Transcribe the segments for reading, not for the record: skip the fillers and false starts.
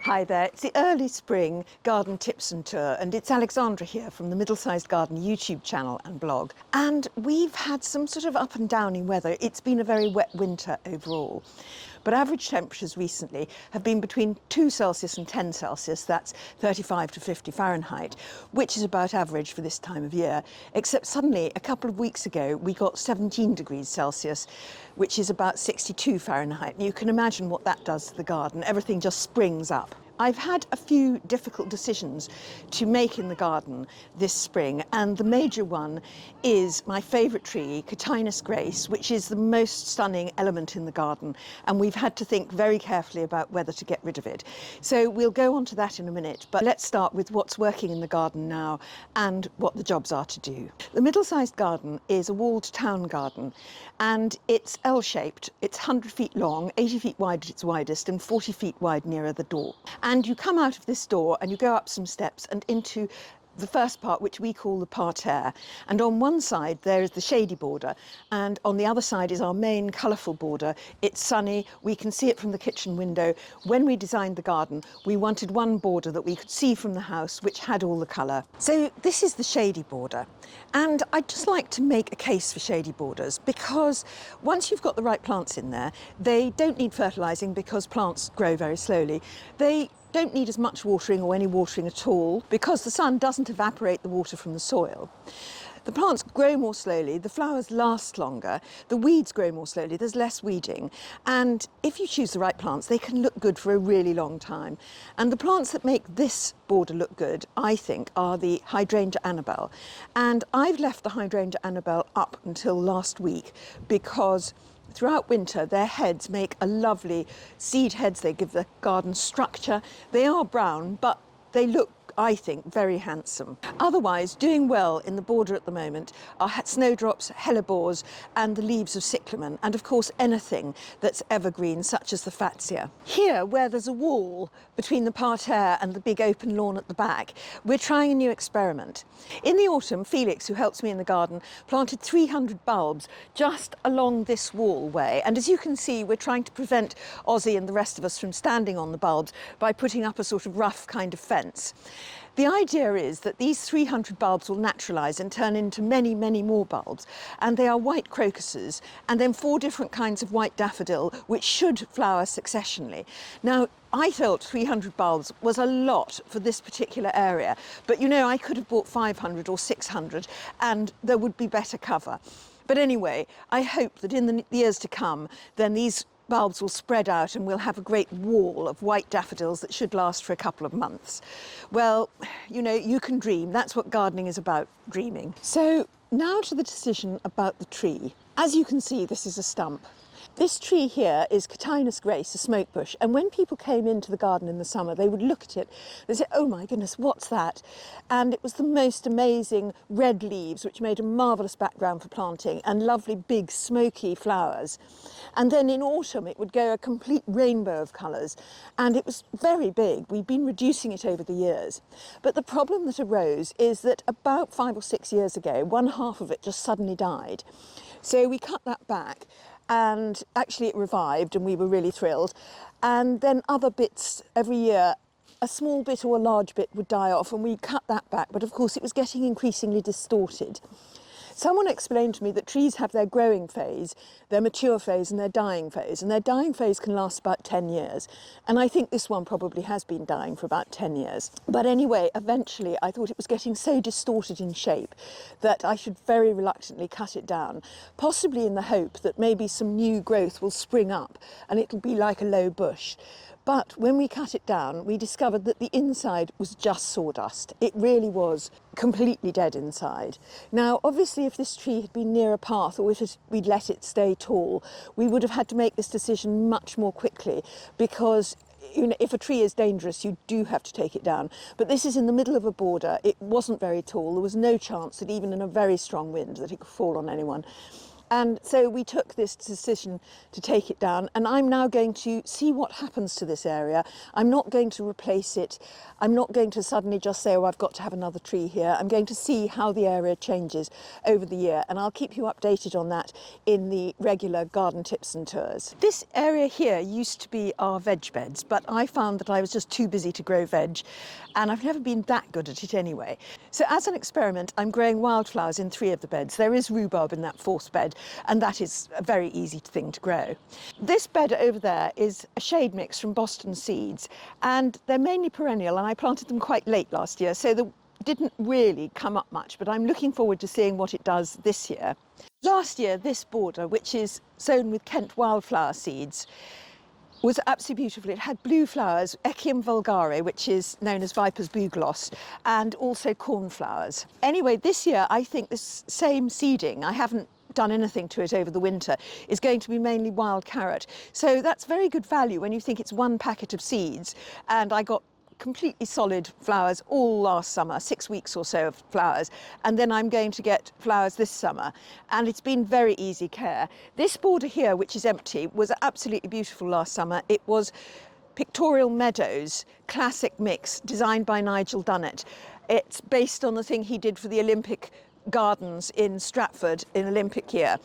Hi there, it's the early spring garden tips and tour, and it's Alexandra here from the Middlesized Garden YouTube channel and blog. And we've had some sort of up and downy weather. It's been a very wet winter overall. But average temperatures recently have been between 2 Celsius and 10 Celsius, that's 35 to 50 Fahrenheit, which is about average for this time of year. Except suddenly, a couple of weeks ago, we got 17 degrees Celsius, which is about 62 Fahrenheit. And you can imagine what that does to the garden. Everything just springs up. I've had a few difficult decisions to make in the garden this spring, and the major one is my favourite tree, Catinus grace, which is the most stunning element in the garden, and we've had to think very carefully about whether to get rid of it. So we'll go on to that in a minute, but let's start with what's working in the garden now and what the jobs are to do. The Middlesized Garden is a walled town garden, and it's L-shaped. It's 100 feet long, 80 feet wide at its widest, and 40 feet wide nearer the door. And you come out of this door and you go up some steps and into the first part, which we call the parterre. And on one side there is the shady border, and on the other side is our main colourful border. It's sunny, we can see it from the kitchen window. When we designed the garden, we wanted one border that we could see from the house which had all the colour. So this is the shady border, and I'd just like to make a case for shady borders, because once you've got the right plants in there, they don't need fertilising because plants grow very slowly. They don't need as much watering or any watering at all because the sun doesn't evaporate the water from the soil. The plants grow more slowly, the flowers last longer, the weeds grow more slowly, there's less weeding, and if you choose the right plants, they can look good for a really long time. And the plants that make this border look good, I think, are the Hydrangea Annabelle. And I've left the Hydrangea Annabelle up until last week because throughout winter, their heads make a lovely seed heads. They give the garden structure. They are brown, but they look, I think, very handsome. Otherwise, doing well in the border at the moment are snowdrops, hellebores, and the leaves of cyclamen, and of course anything that's evergreen, such as the fatsia. Here, where there's a wall between the parterre and the big open lawn at the back, we're trying a new experiment. In the autumn, Felix, who helps me in the garden, planted 300 bulbs just along this wallway, and as you can see, we're trying to prevent Ozzy and the rest of us from standing on the bulbs by putting up a sort of rough kind of fence. The idea is that these 300 bulbs will naturalize and turn into many, many more bulbs, and they are white crocuses and then 4 different kinds of white daffodil which should flower successionally. Now, I felt 300 bulbs was a lot for this particular area, but you know, I could have bought 500 or 600 and there would be better cover. But anyway, I hope that in the years to come, then these bulbs will spread out and we'll have a great wall of white daffodils that should last for a couple of months. Well, you know, you can dream. That's what gardening is about, dreaming. So now to the decision about the tree. As you can see, this is a stump. This tree here is Catinus grace, a smoke bush, and when people came into the garden in the summer, they would look at it, they'd say, oh my goodness, what's that? And it was the most amazing red leaves, which made a marvellous background for planting, and lovely big smoky flowers. And then in autumn, it would go a complete rainbow of colours, and it was very big. We've been reducing it over the years. But the problem that arose is that about 5 or 6 years ago, one half of it just suddenly died. So we cut that back, and actually it revived and we were really thrilled. And then other bits every year, a small bit or a large bit would die off, and we cut that back, but of course it was getting increasingly distorted. Someone explained to me that trees have their growing phase, their mature phase and their dying phase, and their dying phase can last about 10 years. And I think this one probably has been dying for about 10 years. But anyway, eventually I thought it was getting so distorted in shape that I should very reluctantly cut it down, possibly in the hope that maybe some new growth will spring up and it'll be like a low bush. But when we cut it down, we discovered that the inside was just sawdust. It really was completely dead inside. Now, obviously, if this tree had been near a path, or if we'd let it stay tall, we would have had to make this decision much more quickly, because you know, if a tree is dangerous, you do have to take it down. But this is in the middle of a border. It wasn't very tall. There was no chance that even in a very strong wind that it could fall on anyone. And so we took this decision to take it down, and I'm now going to see what happens to this area. I'm not going to replace it. I'm not going to suddenly just say, oh, I've got to have another tree here. I'm going to see how the area changes over the year, and I'll keep you updated on that in the regular garden tips and tours. This area here used to be our veg beds, but I found that I was just too busy to grow veg, and I've never been that good at it anyway. So as an experiment, I'm growing wildflowers in 3 of the beds. There is rhubarb in that 4th bed, and that is a very easy thing to grow. This bed over there is a shade mix from Boston seeds, and they're mainly perennial, and I planted them quite late last year, so they didn't really come up much, but I'm looking forward to seeing what it does this year. Last year, this border, which is sown with Kent wildflower seeds, was absolutely beautiful. It had blue flowers, Echium vulgare, which is known as Viper's bugloss, and also cornflowers. Anyway, this year I think this same seeding, I haven't done anything to it over the winter, is going to be mainly wild carrot. So that's very good value when you think it's 1 packet of seeds, and I got completely solid flowers all last summer, 6 weeks or so of flowers, and then I'm going to get flowers this summer, and it's been very easy care. This border here, which is empty, was absolutely beautiful last summer. It was Pictorial Meadows classic mix designed by Nigel Dunnett. It's based on the thing he did for the Olympic Gardens in Stratford in Olympic year.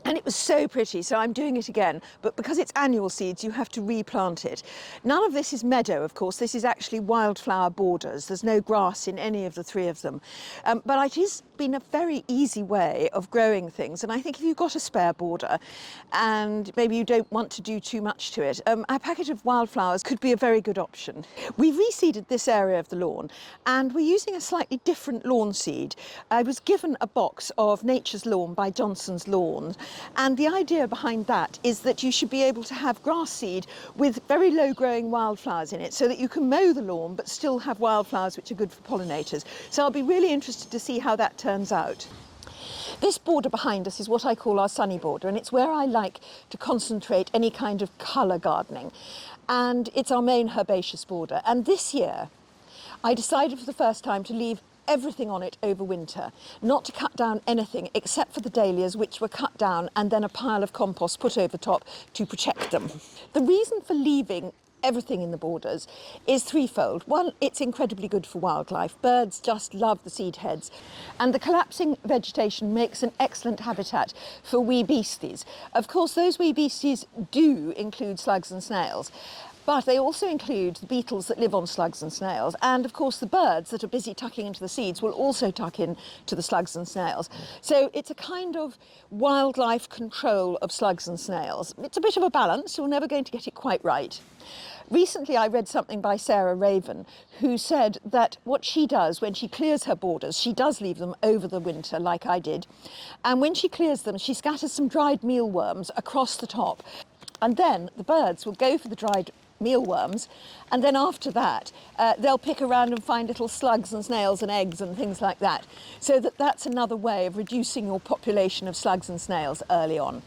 And it was so pretty, so I'm doing it again. But because it's annual seeds, you have to replant it. None of this is meadow, of course. This is actually wildflower borders. There's no grass in any of the 3 of them. But it has been a very easy way of growing things. And I think if you've got a spare border and maybe you don't want to do too much to it, a packet of wildflowers could be a very good option. We've reseeded this area of the lawn, and we're using a slightly different lawn seed. I was given a box of Nature's Lawn by Johnson's Lawns. And the idea behind that is that you should be able to have grass seed with very low growing wildflowers in it, so that you can mow the lawn but still have wildflowers which are good for pollinators. So I'll be really interested to see how that turns out. This border behind us is what I call our sunny border, and it's where I like to concentrate any kind of colour gardening. And it's our main herbaceous border. And this year I decided for the first time to leave everything on it over winter, not to cut down anything except for the dahlias, which were cut down and then a pile of compost put over top to protect them. The reason for leaving everything in the borders is threefold. One, it's incredibly good for wildlife. Birds just love the seed heads, and the collapsing vegetation makes an excellent habitat for wee beasties. Of course, those wee beasties do include slugs and snails, but they also include the beetles that live on slugs and snails, and of course the birds that are busy tucking into the seeds will also tuck in to the slugs and snails. So it's a kind of wildlife control of slugs and snails. It's a bit of a balance, you're never going to get it quite right. Recently I read something by Sarah Raven, who said that what she does when she clears her borders, she does leave them over the winter like I did, and when she clears them she scatters some dried mealworms across the top, and then the birds will go for the dried mealworms, and then after that they'll pick around and find little slugs and snails and eggs and things like that. So that's another way of reducing your population of slugs and snails early on.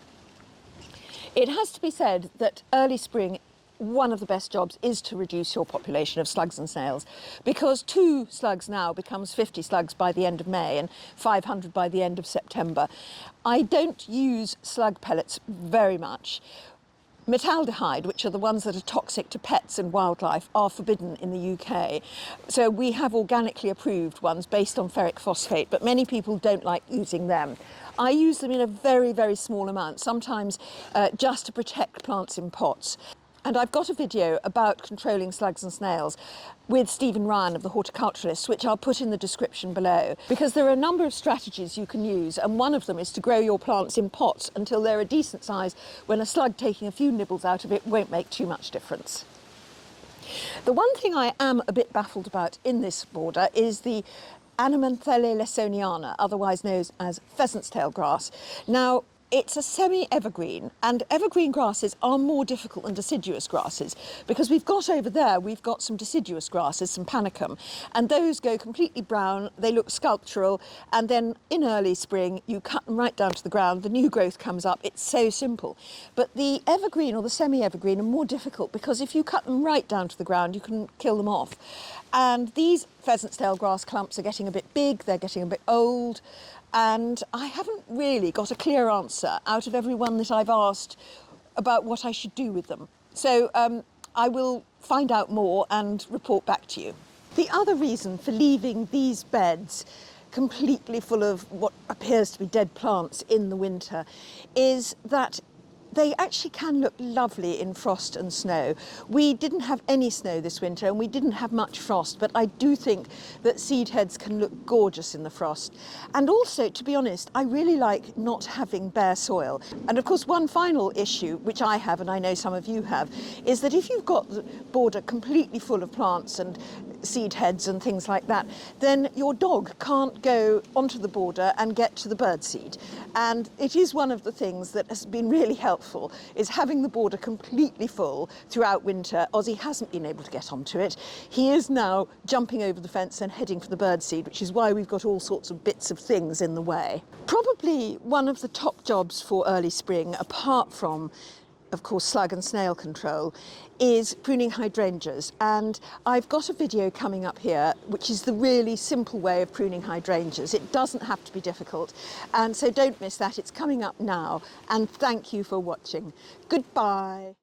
It has to be said that early spring, one of the best jobs is to reduce your population of slugs and snails, because 2 slugs now becomes 50 slugs by the end of May and 500 by the end of September. I don't use slug pellets very much. Metaldehyde, which are the ones that are toxic to pets and wildlife, are forbidden in the UK. So we have organically approved ones based on ferric phosphate, but many people don't like using them. I use them in a very, very small amount, sometimes just to protect plants in pots. And I've got a video about controlling slugs and snails with Stephen Ryan of the Horticulturalists, which I'll put in the description below, because there are a number of strategies you can use, and one of them is to grow your plants in pots until they're a decent size, when a slug taking a few nibbles out of it won't make too much difference. The one thing I am a bit baffled about in this border is the Anamanthele lesoniana, otherwise known as pheasant's tail grass. Now, it's a semi-evergreen, and evergreen grasses are more difficult than deciduous grasses, because we've got some deciduous grasses, some panicum, and those go completely brown, they look sculptural, and then in early spring you cut them right down to the ground, the new growth comes up. It's so simple. But the evergreen or the semi-evergreen are more difficult, because if you cut them right down to the ground you can kill them off. And these pheasant's tail grass clumps are getting a bit big, they're getting a bit old, and I haven't really got a clear answer out of everyone that I've asked about what I should do with them. So I will find out more and report back to you. The other reason for leaving these beds completely full of what appears to be dead plants in the winter is that they actually can look lovely in frost and snow. We didn't have any snow this winter and we didn't have much frost, but I do think that seed heads can look gorgeous in the frost. And also, to be honest, I really like not having bare soil. And of course, one final issue, which I have and I know some of you have, is that if you've got the border completely full of plants and seed heads and things like that, then your dog can't go onto the border and get to the birdseed. And it is one of the things that has been really helpful, is having the border completely full throughout winter. Ozzy hasn't been able to get onto it. He is now jumping over the fence and heading for the birdseed, which is why we've got all sorts of bits of things in the way. Probably one of the top jobs for early spring, apart from of course slug and snail control, is pruning hydrangeas. And I've got a video coming up here which is the really simple way of pruning hydrangeas. It doesn't have to be difficult, and so don't miss that. It's coming up now, and thank you for watching. Goodbye.